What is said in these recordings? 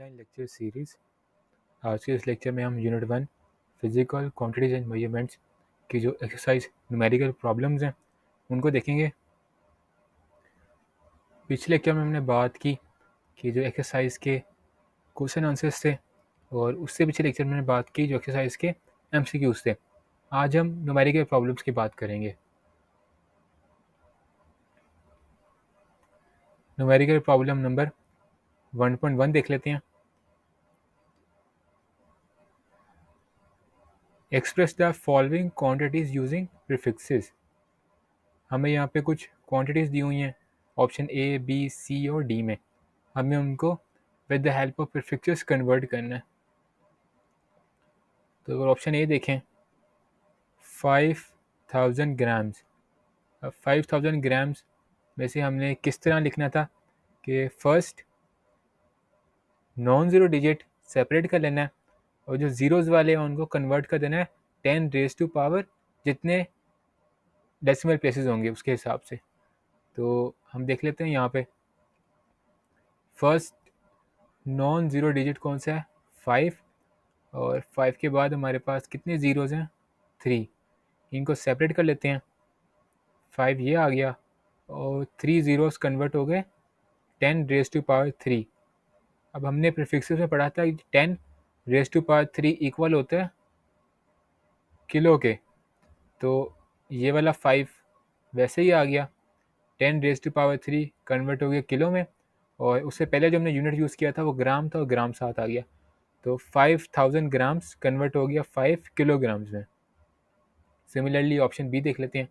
Online lecture series. आज के इस लेक्चर में हम unit 1 physical quantities and measurements की जो एक्सरसाइज न्यूमेरिकल प्रॉब्लम्स हैं उनको देखेंगे। पिछले लेक्चर में हमने बात की कि जो एक्सरसाइज के क्वेश्चन आंसर्स थे, और उससे पिछले लेक्चर में हमने बात की जो एक्सरसाइज के एमसीक्यूज थे। आज हम न्यूमेरिकल प्रॉब्लम्स की बात करेंगे। न्यूमेरिकल प्रॉब्लम नंबर 1.1 देख लेते हैं। Express the following quantities using prefixes. हमें यहाँ पे कुछ क्वांटिटीज़ दी हुई हैं ऑप्शन ए, बी, सी और डी में। हमें उनको with the help of prefixes convert करना है। तो अगर ऑप्शन ए देखें 5000 ग्राम्स। अब 5000 ग्राम्स में से हमने किस तरह लिखना था कि first non zero digit separate कर लेना है और जो ज़ीरोज़ वाले हैं उनको कन्वर्ट कर देना है 10⁻⁴ जितने डेसिमल प्लेसेस होंगे उसके हिसाब से। तो हम देख लेते हैं यहाँ पे फर्स्ट नॉन ज़ीरो डिजिट कौन सा है 5, और 5 के बाद हमारे पास कितने ज़ीरोज़ हैं 3। इनको सेपरेट कर लेते हैं। 5 ये आ गया और 3 ज़ीरोज़ कन्वर्ट हो गए 10⁻3। अब हमने प्रीफिक्सेस में पढ़ा था 10⁻3 इक्वल होता है किलो के। तो ये वाला 5 वैसे ही आ गया 10⁻3 कन्वर्ट हो गया किलो में, और उससे पहले जो हमने यूनिट यूज़ किया था वो ग्राम था और ग्राम साथ आ गया। तो 5000 ग्राम्स कन्वर्ट हो गया 5 किलोग्राम्स में। सिमिलरली ऑप्शन बी देख लेते हैं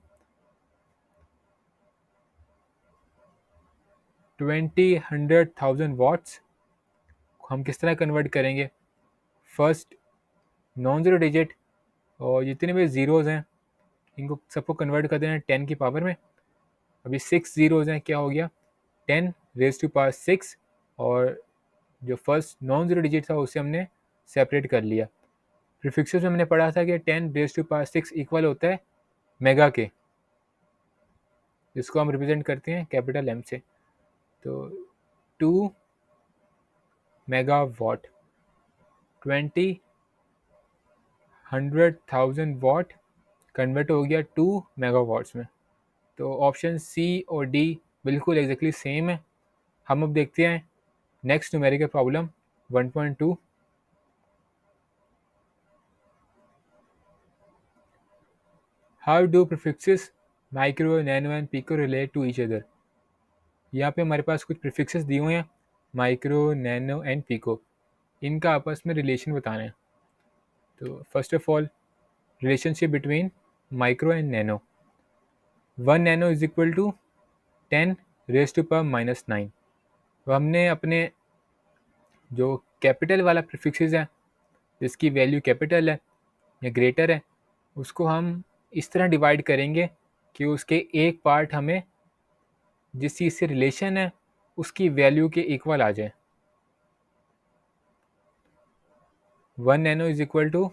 100,000 वाट्स। हम किस तरह कन्वर्ट करेंगे? फर्स्ट नॉन ज़ीरो डिजिट और जितने भी ज़ीरोज़ हैं इनको सबको कन्वर्ट कर देना 10 की पावर में। अभी 6 ज़ीरोज़ हैं, क्या हो गया 10⁻6, और जो फर्स्ट नॉन ज़ीरो डिजिट था उसे हमने सेपरेट कर लिया। प्रीफिक्सेस में हमने पढ़ा था कि 10⁻6 इक्वल होता है मेगा के, जिसको हम रिप्रेजेंट करते हैं कैपिटल एम से। तो 2 मेगावाट 100,000 वाट कन्वर्ट हो गया 2 मेगावाट्स में। तो ऑप्शन सी और डी बिल्कुल एग्जैक्टली सेम है। हम अब देखते हैं next numerical problem 1.2। How do prefixes micro, nano and pico relate to each other. यहाँ पे हमारे पास कुछ प्रीफिक्सेस दिए हुए हैं माइक्रो, नैनो एंड पिको। इनका आपस में रिलेशन बताना है। तो first of all relationship between micro and nano. 1 nano is equal to 10⁻⁻⁹। तो हमने अपने जो कैपिटल वाला प्रीफिक्सेस है जिसकी वैल्यू कैपिटल है या ग्रेटर है, उसको हम इस तरह डिवाइड करेंगे कि उसके एक पार्ट हमें जिस चीज़ से रिलेशन है उसकी वैल्यू के इक्वल आ जाए। 1 नैनो इज इक्वल टू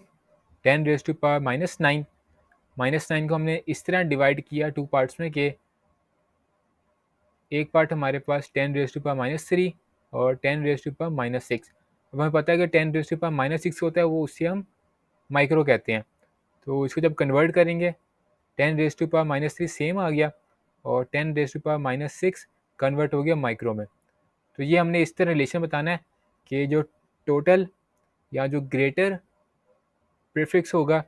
10⁻⁻⁹। -9 को हमने इस तरह डिवाइड किया 2 पार्ट्स में कि एक पार्ट हमारे पास 10⁻³ और 10⁻⁻6। अब हमें पता है कि 10⁻⁻6 होता है वो उससे हम माइक्रो कहते हैं। तो इसको जब कन्वर्ट करेंगे 10⁻³ सेम आ गया और 10⁻6 कन्वर्ट हो गया माइक्रो में। तो ये हमने इस तरह रिलेशन बताना है कि जो टोटल या जो ग्रेटर प्रीफिक्स होगा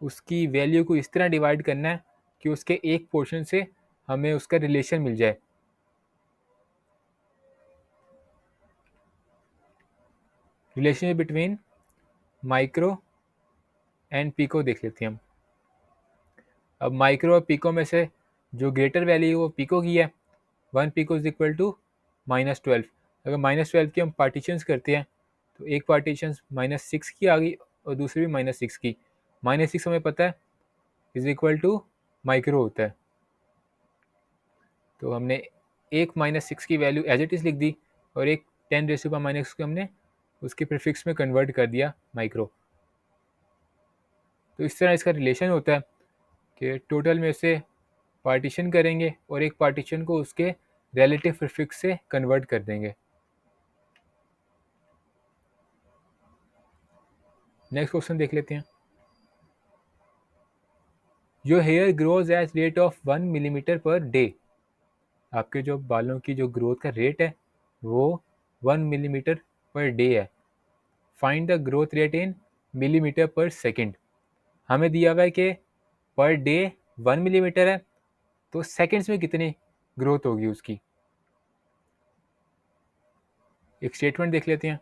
उसकी वैल्यू को इस तरह डिवाइड करना है कि उसके एक पोर्शन से हमें उसका रिलेशन मिल जाए। Relationship between micro and pico देख लेते हैं हम। अब माइक्रो और पिको में से जो ग्रेटर वैल्यू है वो पिको की है। 1 पिको इज इक्वल टू -12। अगर -12 की हम पार्टीशंस करते हैं तो एक पार्टीशन -6 की आ गई और दूसरी भी -6 की। -6 हमें पता है इज इक्वल टू माइक्रो होता है। तो हमने एक -6 की वैल्यू एज इट इज़ लिख दी और एक 10⁻⁻6 को हमने उसके प्रीफिक्स में कन्वर्ट कर दिया माइक्रो। तो इस तरह इसका रिलेशन होता है कि टोटल में से पार्टीशन करेंगे और एक पार्टीशन को उसके रिलेटिव प्रीफिक्स से कन्वर्ट कर देंगे। नेक्स्ट क्वेश्चन देख लेते हैं। Your hair grows at rate of 1 millimetre per day. आपके जो बालों की जो ग्रोथ का रेट है वो 1 मिलीमीटर पर डे है। Find the growth rate in millimetre पर सेकेंड। हमें दिया हुआ है कि पर डे 1 मिलीमीटर है, तो सेकेंड्स में कितनी ग्रोथ होगी उसकी। एक स्टेटमेंट देख लेते हैं।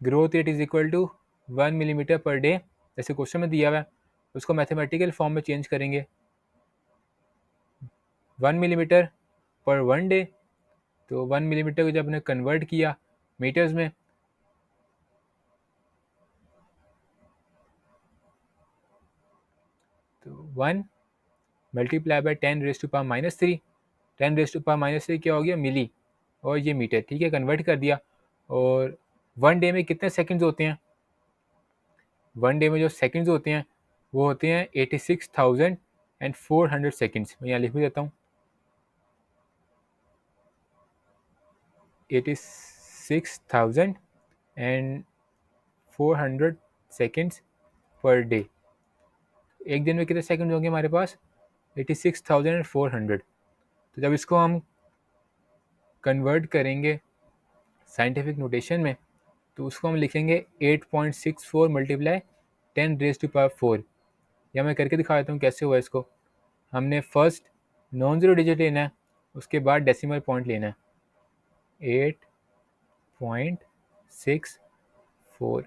Growth rate is equal to 1 millimetre per day, जैसे क्वेश्चन में दिया हुआ है उसको मैथमेटिकल फॉर्म में चेंज करेंगे। 1 मिलीमीटर पर 1 डे, तो 1 मिलीमीटर को जब हमने कन्वर्ट किया मीटर्स में, तो 1 मल्टीप्लाई बाई 10⁻⁻3। 10⁻⁻3 क्या हो गया, मिली, और ये मीटर, ठीक है, कन्वर्ट कर दिया। और 1 डे में कितने सेकंड्स होते हैं, 1 डे में जो सेकंड्स होते हैं वो होते हैं 86,400 सेकंड्स। मैं यहाँ लिख भी देता हूँ, 86,400 सेकंड्स पर डे। एक दिन में कितने सेकंड होंगे हमारे पास, 86,400। तो जब इसको हम कन्वर्ट करेंगे साइंटिफिक नोटेशन में, तो उसको हम लिखेंगे 8.64 मल्टीप्लाई 10⁻⁴। या मैं करके दिखा देता हूँ कैसे हुआ इसको। हमने फर्स्ट नॉन ज़ीरो डिजिट लेना है, उसके बाद डेसिमल पॉइंट लेना है, 8.64।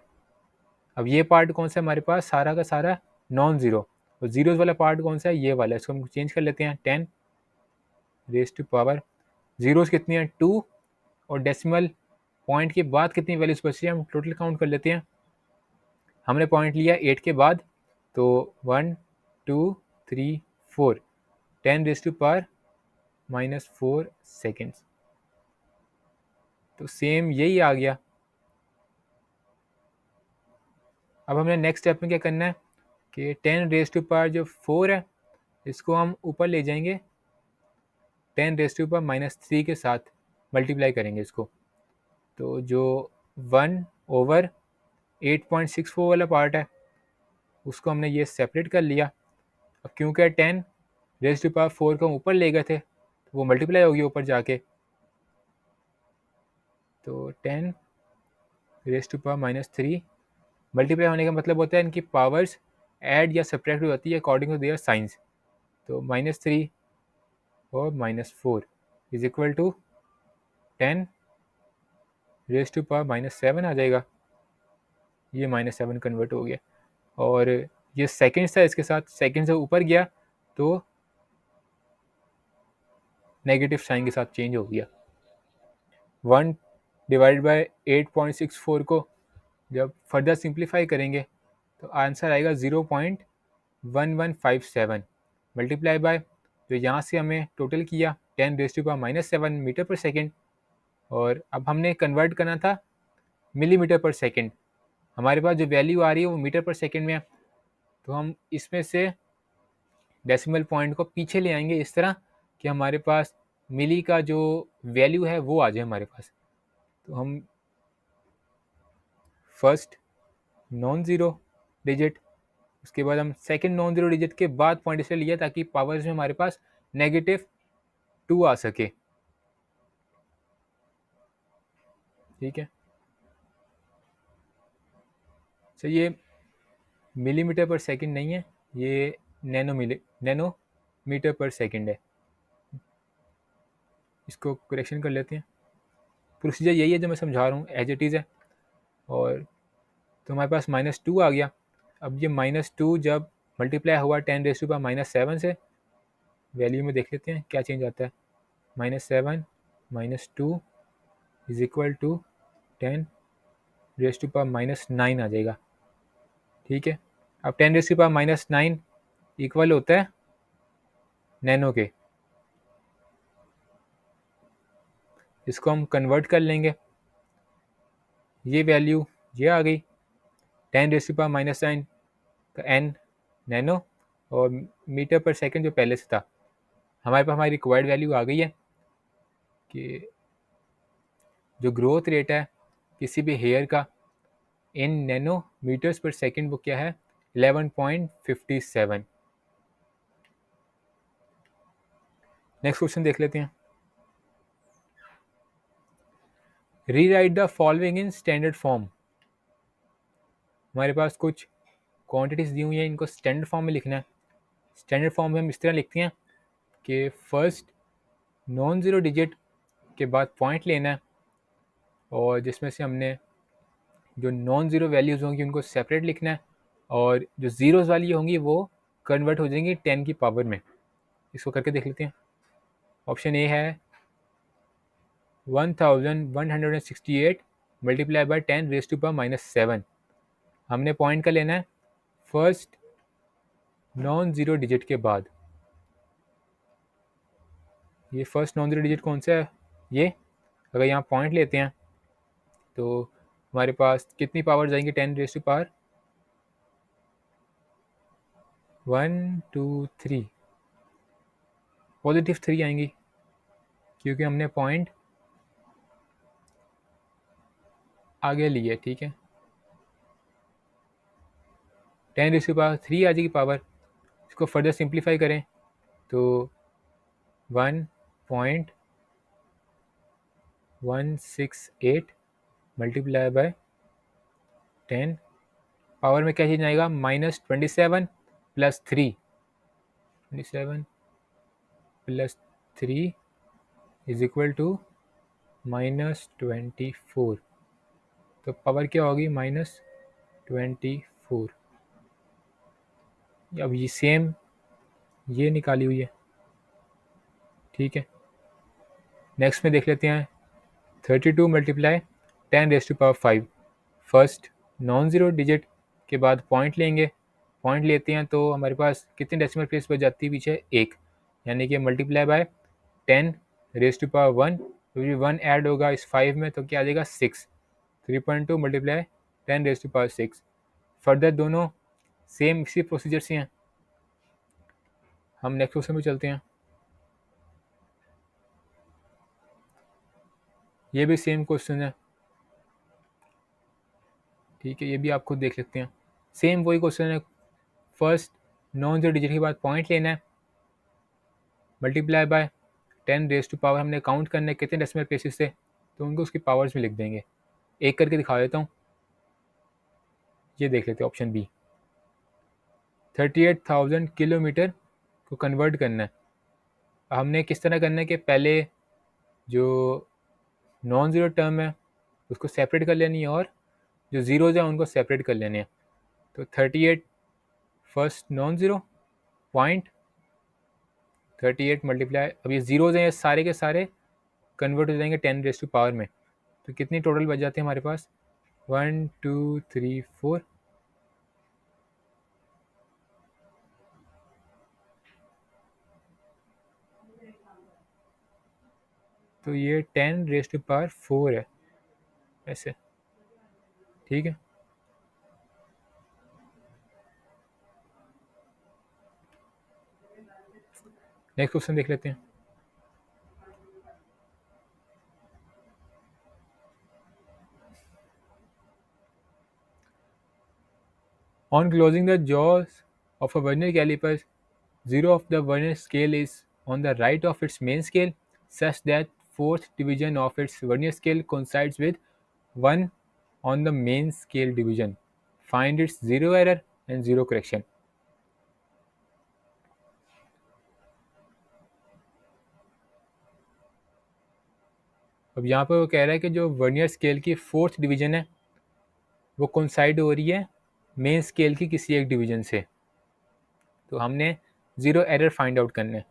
अब ये पार्ट कौन सा है हमारे पास, सारा का सारा नॉन ज़ीरो, और ज़ीरोज़ वाला पार्ट कौन सा है, ये वाला। इसको हम चेंज कर लेते हैं, 10⁻⁻। ज़ीरोज़ कितनी है, 2, और डेसिमल पॉइंट के बाद कितनी वैल्यूज बची है हम टोटल काउंट कर लेते हैं। हमने पॉइंट लिया 8 के बाद, तो 1 2 3 4, 10⁻⁻4 सेकेंड्स। तो सेम यही आ गया। अब हमने नेक्स्ट स्टेप में क्या करना है कि 10⁻⁴ है, इसको हम ऊपर ले जाएंगे 10⁻⁻3 के साथ मल्टीप्लाई करेंगे इसको। तो जो 1/8.64 वाला पार्ट है उसको हमने ये सेपरेट कर लिया। अब क्योंकि 10⁻⁴ को हम ऊपर ले गए थे तो वो मल्टीप्लाई हो गया ऊपर जाके, तो 10⁻³ मल्टीप्लाई होने का मतलब होता है इनकी पावर्स ऐड या सब्ट्रैक्ट होती है अकॉर्डिंग टू देयर साइंस। तो -3 और -4 इज इक्वल टू 10⁻⁻7 आ जाएगा। ये -7 कन्वर्ट हो गया, और ये सेकेंड्स था, इसके साथ सेकेंड से ऊपर गया तो नेगेटिव साइन के साथ चेंज हो गया। 1/8.64 को जब फर्दर सिंप्लीफाई करेंगे तो आंसर आएगा 0.1157 मल्टीप्लाई बाय, तो यहाँ से हमें टोटल किया 10⁻⁻7 मीटर पर सेकेंड, और अब हमने कन्वर्ट करना था मिलीमीटर पर सेकेंड। हमारे पास जो वैल्यू आ रही है वो मीटर पर सेकेंड में है, तो हम इसमें से डेसिमल पॉइंट को पीछे ले आएंगे इस तरह कि हमारे पास मिली का जो वैल्यू है वो आ जाए हमारे पास। तो हम फर्स्ट नॉन ज़ीरो डिजिट, उसके बाद हम सेकंड नॉन ज़ीरो डिजिट के बाद पॉइंट इसलिए लिया ताकि पावर्स में हमारे पास -2 आ सके, ठीक है। तो ये मिलीमीटर पर सेकंड नहीं है, ये नैनोमीटर पर सेकंड है। इसको करेक्शन कर लेते हैं। प्रोसीजर यही है जो मैं समझा रहा हूँ, एज इट इज़ है। और तो हमारे पास -2 आ गया। अब ये -2 जब मल्टीप्लाई हुआ 10⁻⁻7 से, वैल्यू में देख लेते हैं क्या चेंज आता है। -7 -2 इज इक्वल टू 10⁻⁻9 आ जाएगा, ठीक है। अब 10⁻⁻9 इक्वल होता है नैनो के, इसको हम कन्वर्ट कर लेंगे। ये वैल्यू ये आ गई 10⁻⁻9 का n नैनो, और मीटर पर सेकंड जो पहले से था। हमारे पास हमारी रिक्वायर्ड वैल्यू आ गई है कि जो ग्रोथ रेट है किसी भी हेयर का इन नैनोमीटर्स पर सेकंड वो क्या है 11.57। नेक्स्ट क्वेश्चन देख लेते हैं। Rewrite the following in standard form. हमारे पास कुछ क्वांटिटीज दी हुई हैं, इनको स्टैंडर्ड फॉर्म में लिखना है। स्टैंडर्ड फॉर्म में हम इस तरह लिखते हैं कि फर्स्ट नॉन ज़ीरो डिजिट के बाद पॉइंट लेना है और जिसमें से हमने जो नॉन ज़ीरो वैल्यूज़ होंगी उनको सेपरेट लिखना है और जो ज़ीरोज़ वाली होंगी वो कन्वर्ट हो जाएंगी 10 की पावर में। इसको करके देख लेते हैं। ऑप्शन ए है 1168 multiply by 10 raise to power -7। हमने पॉइंट का लेना है फर्स्ट नॉन ज़ीरो डिजिट के बाद। ये फर्स्ट नॉन ज़ीरो डिजिट कौन सा है, ये अगर यहाँ पॉइंट लेते हैं तो हमारे पास कितनी पावर जाएंगी 10 रेज टू पावर 1 2 3 पॉजिटिव 3 आएंगी क्योंकि हमने पॉइंट आगे ली है। ठीक है, 10 रेज टू पावर 3 आ जाएगी पावर। इसको फर्दर सिंप्लीफाई करें तो 1.168 मल्टीप्लाई बाय 10 पावर में क्या चीज आएगा -27 plus 3 27 plus 3 is equal to -24। तो पावर क्या होगी -24। अब ये सेम ये निकाली हुई है। ठीक है, नेक्स्ट में देख लेते हैं 32 multiply 10 raise to power 5। First non zero digit के बाद पॉइंट लेंगे। पॉइंट लेते हैं तो हमारे पास कितनी डेसिमल प्लेस बच जाती है पीछे एक, यानी कि multiply by 10 raise to power 1। तो ये 1 ऐड होगा इस 5 में तो क्या आ जाएगा 6। 3.2 multiply 10 raise to power 6। Further दोनों सेम इसी प्रोसीजर से हैं। हम नेक्स्ट क्वेश्चन में चलते हैं। ये भी सेम क्वेश्चन है। ठीक है, ये भी आप खुद देख सकते हैं, सेम वही क्वेश्चन है। फर्स्ट नॉन ज़ीरो डिजिट के बाद पॉइंट लेना है, multiply by 10 raise to power हमने काउंट करना है कितने डेसिमल प्लेसेस से, तो उनको उसकी पावर्स में लिख देंगे। एक करके दिखा देता हूँ। ये देख लेते हैं ऑप्शन बी, 38,000 किलोमीटर को कन्वर्ट करना है। हमने किस तरह करना है कि पहले जो नॉन ज़ीरो टर्म है उसको सेपरेट कर लेनी है और जो ज़ीरोज़ हैं उनको सेपरेट कर लेने हैं। तो 38 first non zero point 38 multiply, अब ये ज़ीरोज़ हैं ये सारे के सारे कन्वर्ट हो जाएंगे 10 रेज टू पावर में। तो कितनी टोटल बच जाती है हमारे पास 1 2 3 4। तो ये 10 रेज टू पावर 4 है ऐसे। ठीक है, नेक्स्ट क्वेश्चन देख लेते हैं। On closing the jaws of a vernier caliper, zero of the vernier scale is on the right of its main scale, such that fourth division of its vernier scale coincides with 1 on the main scale division. Find its zero error and zero correction. अब यहाँ पर वो कह रहा है कि जो vernier scale की फोर्थ डिवीजन है वो कोइंसाइड हो रही है मेन स्केल की किसी एक डिवीजन से। तो हमने ज़ीरो एरर फाइंड आउट करना है।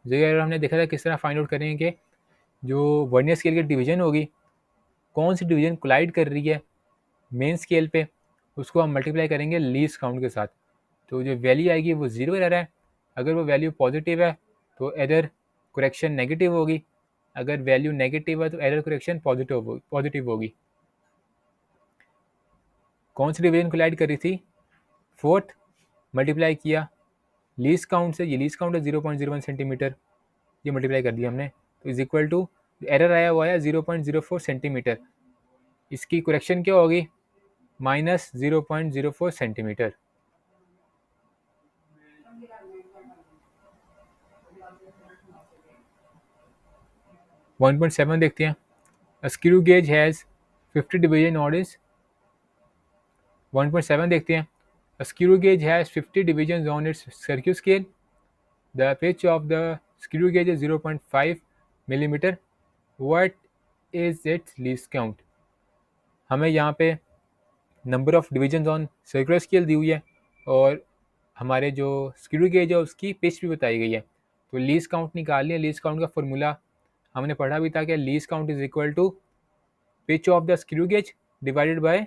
ज़ीरो एरर हमने देखा था किस तरह फाइंड आउट करेंगे कि जो वर्नियर स्केल की डिवीजन होगी, कौन सी डिवीजन कोलाइड कर रही है मेन स्केल पे, उसको हम मल्टीप्लाई करेंगे लीस्ट काउंट के साथ। तो जो वैल्यू आएगी वो ज़ीरो एरर है। अगर वो वैल्यू पॉजिटिव है तो एरर करेक्शन नेगेटिव होगी, अगर वैल्यू नेगेटिव है तो एरर करेक्शन पॉजिटिव होगी। कौन सी डिवीजन कोलाइड कर रही थी, फोर्थ, मल्टीप्लाई किया लीस्ट काउंट से, ये लीस्ट काउंट है 0.01 सेंटीमीटर, ये मल्टीप्लाई कर दिया हमने, तो इज इक्वल टू एरर आया हुआ है 0.04 सेंटीमीटर। इसकी करेक्शन क्या होगी minus 0.04 centimetre. One point seven देखते हैं। A screw gauge has 50 division on its 1.7 देखते हैं। A screw gauge has 50 divisions on its circuit scale. The pitch of the screw gauge is 0.5 millimeter. What is its least count? हमें यहाँ पे number of division on circular scale दी हुई है और हमारे जो स्क्रू गेज है उसकी पिच भी बताई गई है। तो लीस्ट काउंट निकालनी है। लीस्ट काउंट का फॉर्मूला हमने पढ़ा भी था कि least count is equal to pitch of the screw gauge divided by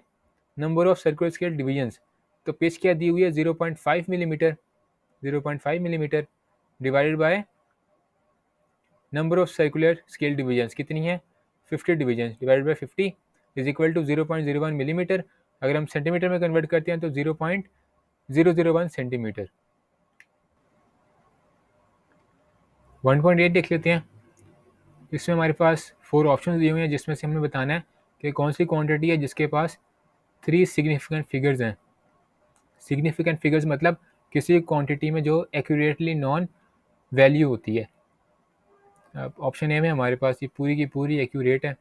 number of circular scale divisions. तो पिच क्या दी हुई है 0.5 millimetre, 0.5 millimetre divided by number of circular scale divisions कितनी है 50 divisions divided by 50 is equal to 0.01 millimetre. अगर हम centimetre में कन्वर्ट करते हैं तो 0.001 सेंटीमीटर। 1.8 देख लेते हैं। इसमें हमारे पास 4 ऑप्शन दिए हुए हैं जिसमें से हमने बताना है कि कौन सी क्वांटिटी है जिसके पास 3 सिग्निफिकेंट फिगर्स हैं। सिग्निफिकेंट फिगर्स मतलब किसी क्वांटिटी में जो एक्यूरेटली नॉन वैल्यू होती है। अब ऑप्शन ए में हमारे पास ये पूरी की पूरी एक्यूरेट है।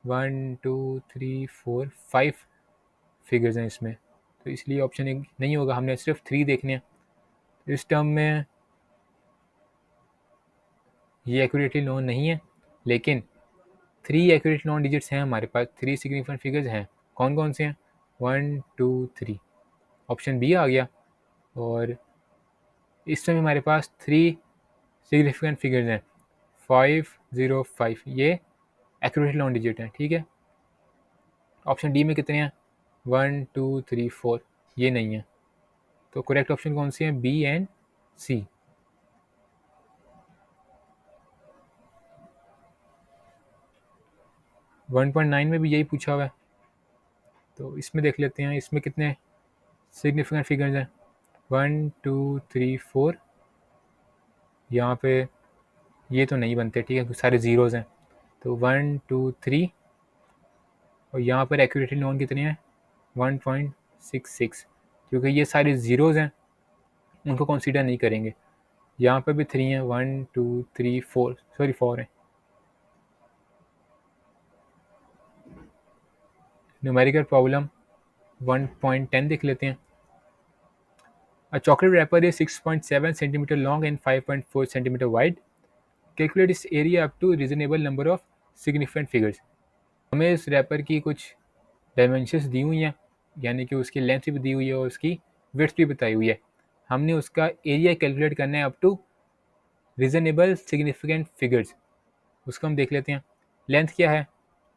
1 2 3 4 5 फिगर्स हैं इसमें, तो इसलिए ऑप्शन ए नहीं होगा। हमने सिर्फ 3 देखने हैं। इस टर्म में ये एक्यूरेटली नॉन नहीं है, लेकिन 3 एक्यूरेट नॉन डिजिट्स हैं हमारे पास। 3 सिग्निफिकेंट फिगर्स हैं। कौन कौन से हैं 1 2 3। ऑप्शन बी आ गया। और इस समय हमारे पास 3 सिग्निफिकेंट फिगर्स हैं 5 0 5। ये एक्यूरेट नॉन डिजिट हैं, ठीक है। ऑप्शन डी में कितने हैं 1 2 3 4, ये नहीं है। तो करेक्ट ऑप्शन कौन से हैं बी एंड सी। 1.9 में भी यही पूछा हुआ है, तो इसमें देख लेते हैं इसमें कितने सिग्निफिकेंट फिगर्स हैं 1 2 3 4। यहाँ पे ये तो नहीं बनते, ठीक है, सारे ज़ीरोज़ हैं। तो 1 2 3 और यहाँ पर एक्यूरेटली नॉन कितने हैं 1.66, क्योंकि ये सारे ज़ीरोज़ हैं उनको कंसीडर नहीं करेंगे। यहाँ पर भी 3 हैं 1 2 3 4, सॉरी 4 हैं। न्यूमेरिकल प्रॉब्लम 1.10 देख लेते हैं। A chocolate wrapper is 6.7 centimeter long and 5.4 centimeter wide. Calculate its area up to reasonable number of significant figures. हमें इस रैपर की कुछ डायमेंशंस दी हुई हैं, यानी कि उसकी लेंथ भी दी हुई है और उसकी विड्थ भी बताई हुई है। हमने उसका एरिया कैलकुलेट करना है up to reasonable significant figures. उसको हम देख लेते हैं। लेंथ क्या है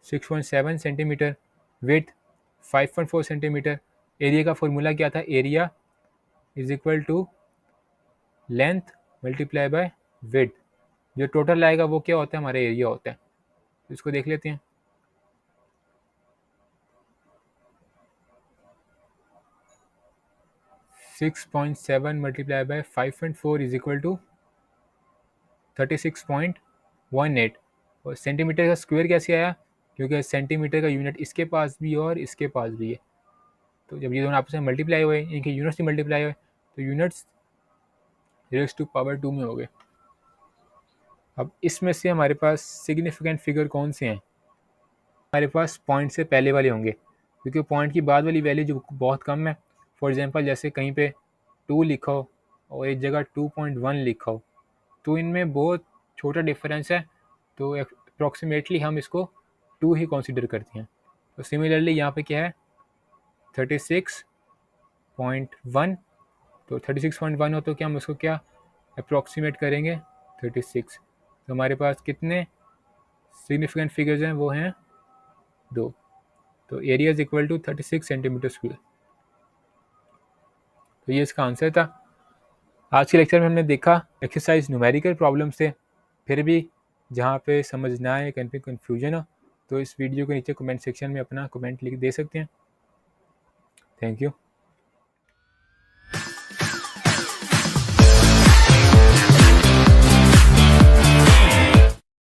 6.7 सेंटीमीटर, विड्थ 5.4 सेंटीमीटर। एरिया का फॉर्मूला क्या था, area is equal to length multiply by width. जो टोटल आएगा वो क्या होता है, हमारा एरिया होता है। इसको देख लेते हैं। Six point seven multiply by 5.4 is equal to 36.18। और सेंटीमीटर का स्क्वायर कैसे आया, क्योंकि सेंटीमीटर का यूनिट इसके पास भी और इसके पास भी है। तो जब ये दोनों आपस में मल्टीप्लाई हुए, इनके यूनिट्स भी मल्टीप्लाई हुए, तो यूनिट्स रेज़ टू पावर 2 में हो गए। अब इसमें से हमारे पास सिग्निफिकेंट फिगर कौन से हैं, हमारे पास पॉइंट से पहले वाले होंगे, क्योंकि पॉइंट की बाद वाली वैल्यू जो बहुत कम है। फॉर एग्जांपल जैसे कहीं पे 2 लिखा हो और एक जगह 2.1 लिखा हो, तो इनमें बहुत छोटा डिफरेंस है, तो अप्रॉक्सीमेटली हम इसको 2 ही कंसीडर करते हैं। तो सिमिलरली यहाँ पे क्या है 36.1, तो 36.1 हो तो क्या हम उसको क्या अप्रॉक्सीमेट करेंगे 36। तो हमारे पास कितने सिग्निफिकेंट फिगर्स हैं, वो हैं 2। तो area is equal to 36 centimetre square. तो ये इसका आंसर था। आज के लेक्चर में हमने देखा एक्सरसाइज न्यूमेरिकल प्रॉब्लम से। फिर भी जहाँ पे समझ ना आए, कहीं पे कन्फ्यूजन हो, तो इस वीडियो के नीचे कमेंट सेक्शन में अपना कमेंट लिख दे सकते हैं। Thank you.